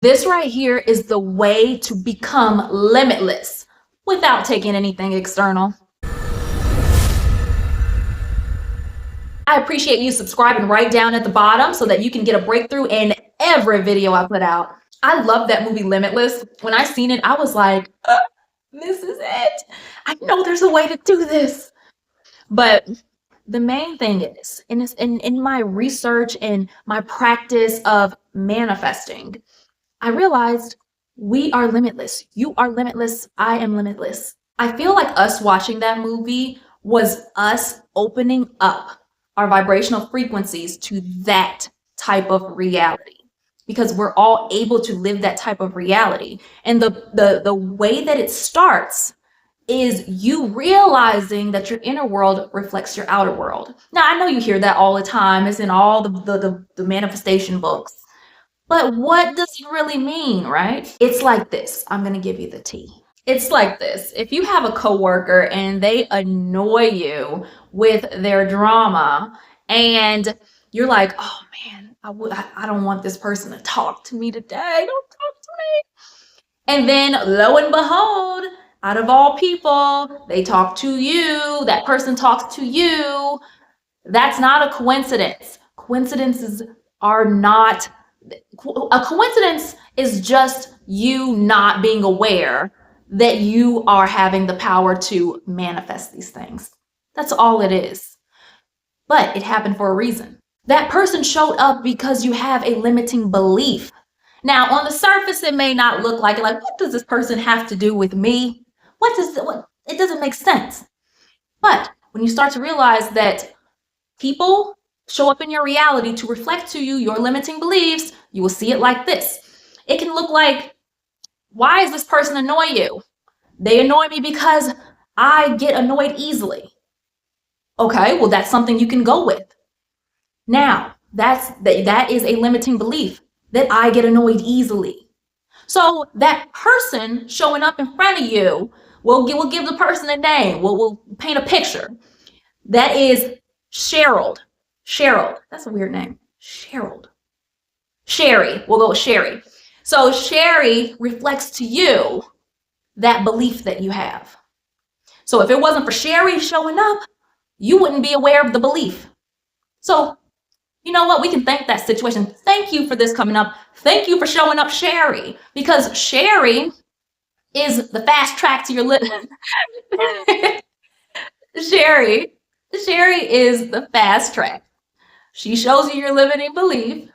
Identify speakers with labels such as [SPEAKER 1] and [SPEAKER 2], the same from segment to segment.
[SPEAKER 1] This right here is the way to become limitless without taking anything external. I appreciate you subscribing right down at the bottom so that you can get a breakthrough in every video I put out. I love that movie Limitless. When I seen it, I was like, this is it. I know there's a way to do this. But the main thing is, in my research and my practice of manifesting, I realized we are limitless. You are limitless. I am limitless. I feel like us watching that movie was us opening up our vibrational frequencies to that type of reality, because we're all able to live that type of reality. And the way that it starts is you realizing that your inner world reflects your outer world. Now, I know you hear that all the time. It's in all the manifestation books. But what does it really mean, right? It's like this. I'm going to give you the tea. It's like this. If you have a coworker and they annoy you with their drama, and you're like, oh man, I don't want this person to talk to me today. Don't talk to me. And then lo and behold, out of all people, they talk to you. That person talks to you. That's not a coincidence. Coincidences are not. A coincidence is just you not being aware that you are having the power to manifest these things. That's all it is. But it happened for a reason. That person showed up because you have a limiting belief. Now, on the surface, it may not look like it. Like, what does this person have to do with me? It doesn't make sense. But when you start to realize that people show up in your reality to reflect to you your limiting beliefs, you will see it like this. It can look like, why does this person annoy you? They annoy me because I get annoyed easily. Okay, well, that's something you can go with. Now, that is a limiting belief, that I get annoyed easily. So that person showing up in front of you, we'll give the person a name. We'll paint a picture. That is Cheryl. That's a weird name. Cheryl. Sherry. We'll go with Sherry. So Sherry reflects to you that belief that you have. So if it wasn't for Sherry showing up, you wouldn't be aware of the belief. So you know what? We can thank that situation. Thank you for this coming up. Thank you for showing up, Sherry, because Sherry is the fast track to your living. Sherry is the fast track. She shows you your limiting belief.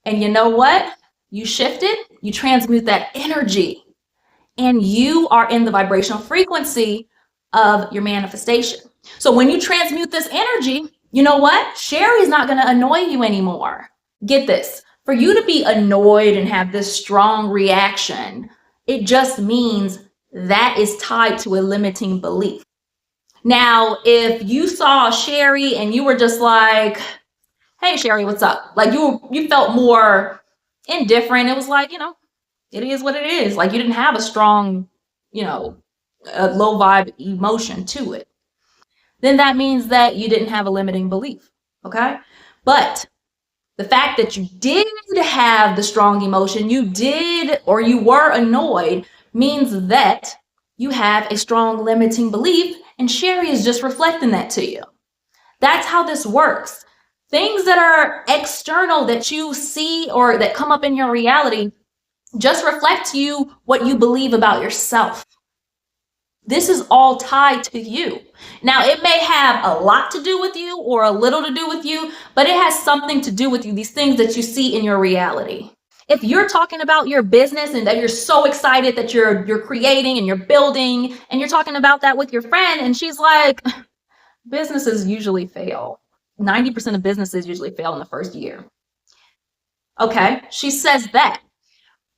[SPEAKER 1] And you know what? You shift it, you transmute that energy, and you are in the vibrational frequency of your manifestation. So when you transmute this energy, you know what? Sherry's not going to annoy you anymore. Get this. For you to be annoyed and have this strong reaction, it just means that is tied to a limiting belief. Now, if you saw Sherry and you were just like, hey, Sherry, what's up? Like you felt more indifferent. It was like, it is what it is. Like you didn't have a strong, a low vibe emotion to it. Then that means that you didn't have a limiting belief. Okay. But the fact that you did have the strong emotion, you were annoyed, means that you have a strong limiting belief, and Sherry is just reflecting that to you. That's how this works. Things that are external that you see or that come up in your reality just reflect to you what you believe about yourself. This is all tied to you. Now, it may have a lot to do with you or a little to do with you, but it has something to do with you, these things that you see in your reality. If you're talking about your business and that you're so excited that you're creating and you're building, and you're talking about that with your friend, and she's like, businesses usually fail. 90% of businesses usually fail in the first year. Okay, she says that.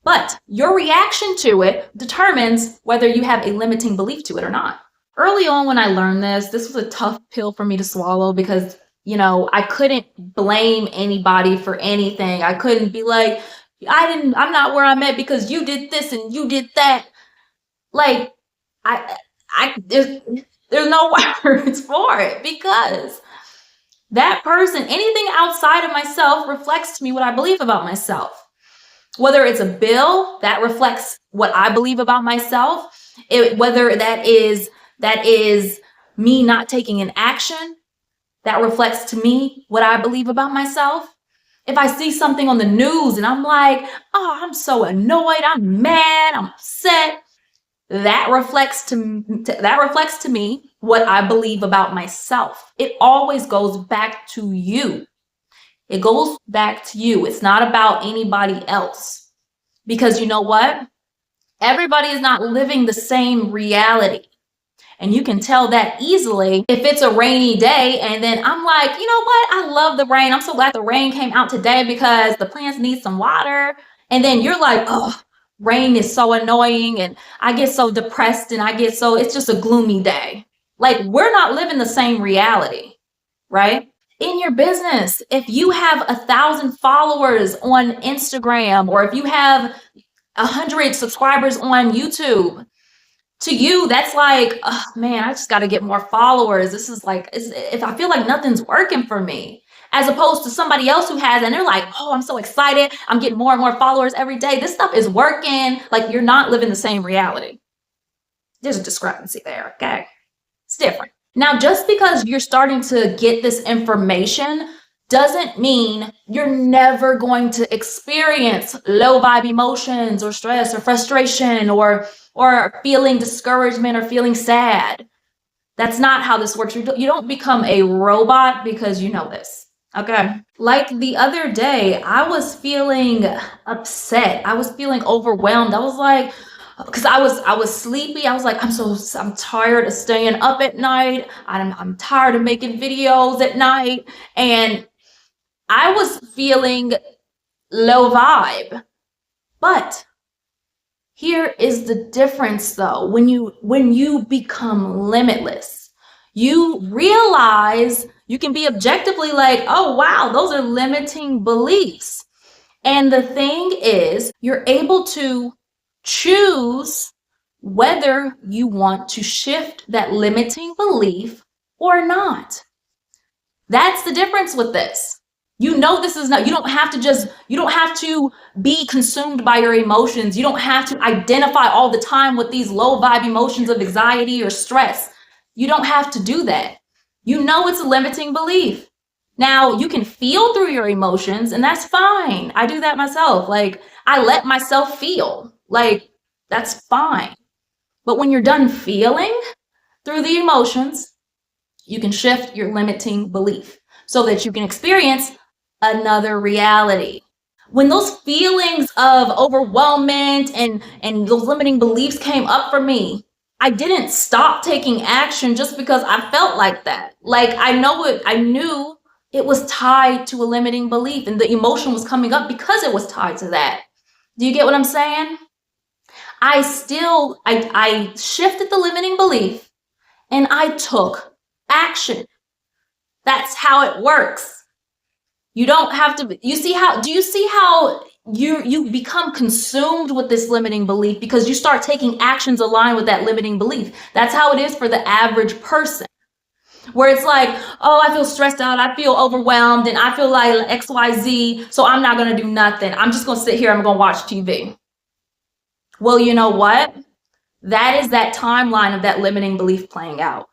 [SPEAKER 1] But your reaction to it determines whether you have a limiting belief to it or not. Early on when I learned this was a tough pill for me to swallow because, I couldn't blame anybody for anything. I couldn't be like, I'm not where I'm at because you did this and you did that. Like, there's no words for it, because that person, anything outside of myself reflects to me what I believe about myself. Whether it's a bill that reflects what I believe about myself, whether that is me not taking an action that reflects to me what I believe about myself. If I see something on the news and I'm like, oh, I'm so annoyed, I'm mad, I'm upset, that reflects to me what I believe about myself. It always goes back to you. It goes back to you. It's not about anybody else. Because you know what? Everybody is not living the same reality. And you can tell that easily if it's a rainy day and then I'm like, you know what? I love the rain. I'm so glad the rain came out today because the plants need some water. And then you're like, oh, rain is so annoying and I get so depressed and it's just a gloomy day. Like, we're not living the same reality, right? In your business, if you have 1,000 followers on Instagram or if you have 100 subscribers on YouTube, to you, that's like, oh man, I just got to get more followers. This is like, if I feel like nothing's working for me, as opposed to somebody else who has, and they're like, oh, I'm so excited. I'm getting more and more followers every day. This stuff is working. Like, you're not living the same reality. There's a discrepancy there, okay? It's different. Now, just because you're starting to get this information doesn't mean you're never going to experience low vibe emotions or stress or frustration or feeling discouragement or feeling sad. That's not how this works. You don't become a robot because you know this. Okay. Like the other day, I was feeling upset. I was feeling overwhelmed. I was like, because I was sleepy. I was like, I'm tired of staying up at night. I'm tired of making videos at night. And I was feeling low vibe. But here is the difference though. When you become limitless, you realize you can be objectively like, oh wow, those are limiting beliefs. And the thing is, you're able to choose whether you want to shift that limiting belief or not. That's the difference with this. You know, this is not, you don't have to be consumed by your emotions. You don't have to identify all the time with these low vibe emotions of anxiety or stress. You don't have to do that. You know, it's a limiting belief. Now, you can feel through your emotions, and that's fine. I do that myself. Like, I let myself feel. Like, that's fine. But when you're done feeling through the emotions, you can shift your limiting belief so that you can experience another reality. When those feelings of overwhelmment and those limiting beliefs came up for me, I didn't stop taking action just because I felt like that. Like, I knew it was tied to a limiting belief and the emotion was coming up because it was tied to that. Do you get what I'm saying? I shifted the limiting belief and I took action. That's how it works. You don't have to, do you see how you become consumed with this limiting belief because you start taking actions aligned with that limiting belief? That's how it is for the average person. Where it's like, oh, I feel stressed out, I feel overwhelmed, and I feel like XYZ, so I'm not going to do nothing. I'm just going to sit here, I'm going to watch TV. Well, you know what? That is that timeline of that limiting belief playing out.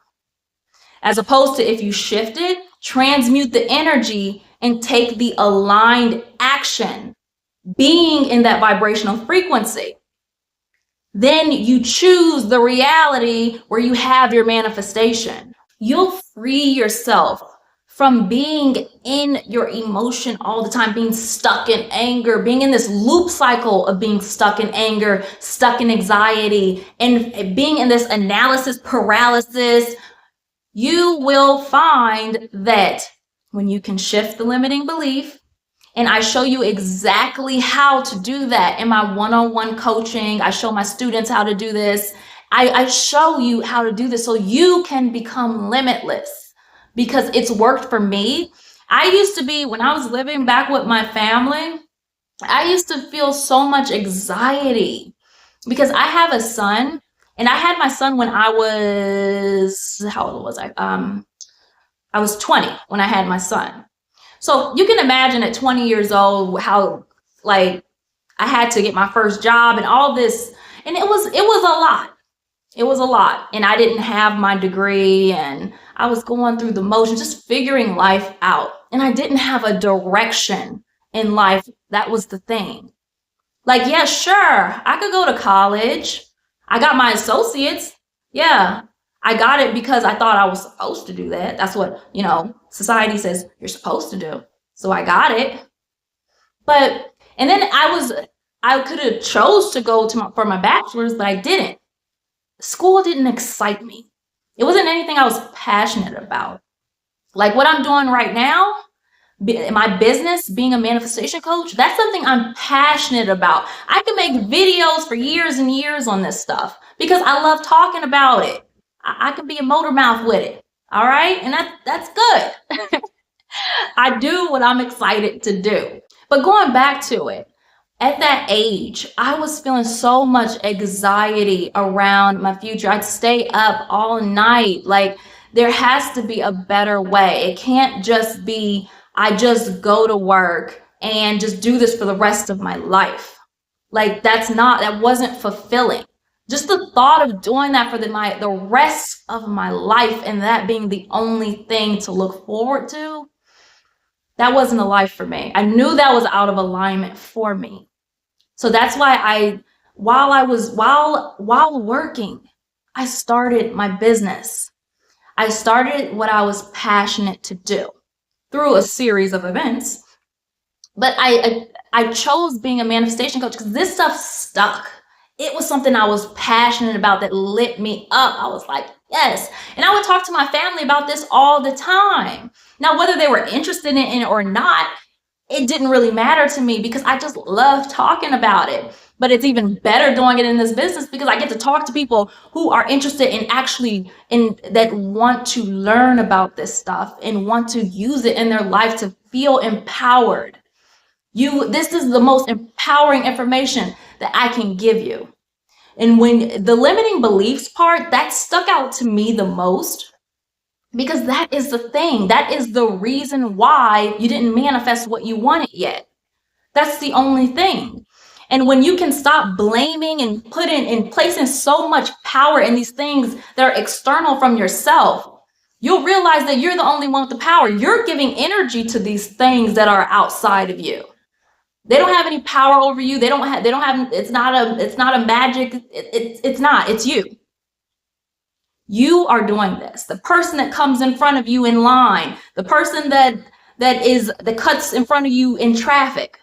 [SPEAKER 1] As opposed to if you shift it, transmute the energy, and take the aligned action, being in that vibrational frequency. Then you choose the reality where you have your manifestation. You'll free yourself from being in your emotion all the time, being stuck in anger, being in this loop cycle of being stuck in anger, stuck in anxiety, and being in this analysis paralysis. You will find that when you can shift the limiting belief, and I show you exactly how to do that in my one-on-one coaching. I show my students how to do this. I show you how to do this so you can become limitless because it's worked for me. I used to be, when I was living back with my family, I used to feel so much anxiety because I have a son, and I had my son when I was, how old was I? I was 20 when I had my son. So you can imagine at 20 years old how, like, I had to get my first job and all this. And it was a lot. It was a lot. And I didn't have my degree and I was going through the motions, just figuring life out. And I didn't have a direction in life. That was the thing. Like, yeah, sure, I could go to college. I got my associates. Yeah, I got it because I thought I was supposed to do that. That's what, society says you're supposed to do. So I got it. But, and then I could have chose to go for my bachelor's, but I didn't. School didn't excite me. It wasn't anything I was passionate about. Like what I'm doing right now, my business, being a manifestation coach, that's something I'm passionate about. I can make videos for years and years on this stuff because I love talking about it. I can be a motor mouth with it. All right. And that's good. I do what I'm excited to do. But going back to it, at that age, I was feeling so much anxiety around my future. I'd stay up all night. Like, there has to be a better way. It can't just be, I just go to work and just do this for the rest of my life. Like, that wasn't fulfilling. Just the thought of doing that for the rest of my life and that being the only thing to look forward to, that wasn't a life for me. I knew that was out of alignment for me. So that's why while working, I started my business. I started what I was passionate to do through a series of events. But I chose being a manifestation coach because this stuff stuck. It was something I was passionate about that lit me up. I was like, yes. And I would talk to my family about this all the time. Now, whether they were interested in it or not, it didn't really matter to me because I just love talking about it. But it's even better doing it in this business because I get to talk to people who are interested that want to learn about this stuff and want to use it in their life to feel empowered. This is the most empowering information that I can give you. And when the limiting beliefs part, that stuck out to me the most because that is the thing. That is the reason why you didn't manifest what you wanted yet. That's the only thing. And when you can stop blaming and placing so much power in these things that are external from yourself, you'll realize that you're the only one with the power. You're giving energy to these things that are outside of you. They don't have any power over you. It's not a magic. It's you. You are doing this. The person that comes in front of you in line, the person that cuts in front of you in traffic,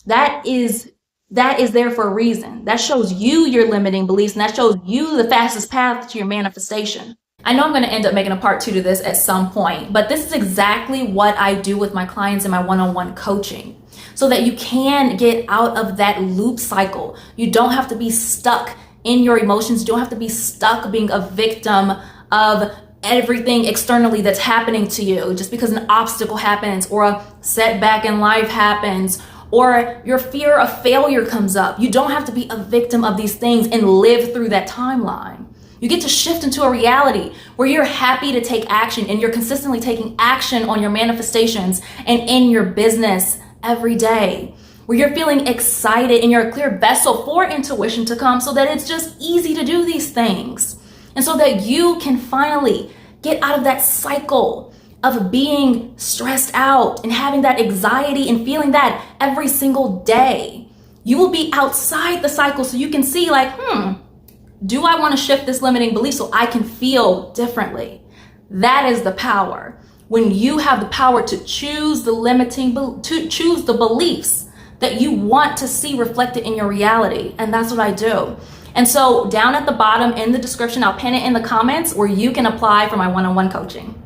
[SPEAKER 1] that is there for a reason. That shows you your limiting beliefs, and that shows you the fastest path to your manifestation. I know I'm going to end up making a part 2 to this at some point, but this is exactly what I do with my clients in my one-on-one coaching so that you can get out of that loop cycle. You don't have to be stuck in your emotions. You don't have to be stuck being a victim of everything externally that's happening to you just because an obstacle happens or a setback in life happens or your fear of failure comes up. You don't have to be a victim of these things and live through that timeline. You get to shift into a reality where you're happy to take action and you're consistently taking action on your manifestations and in your business every day, where you're feeling excited and you're a clear vessel for intuition to come so that it's just easy to do these things. And so that you can finally get out of that cycle of being stressed out and having that anxiety and feeling that every single day. You will be outside the cycle so you can see like, do I want to shift this limiting belief so I can feel differently? That is the power. When you have the power to choose choose the beliefs that you want to see reflected in your reality. And that's what I do. And so down at the bottom in the description, I'll pin it in the comments where you can apply for my one-on-one coaching.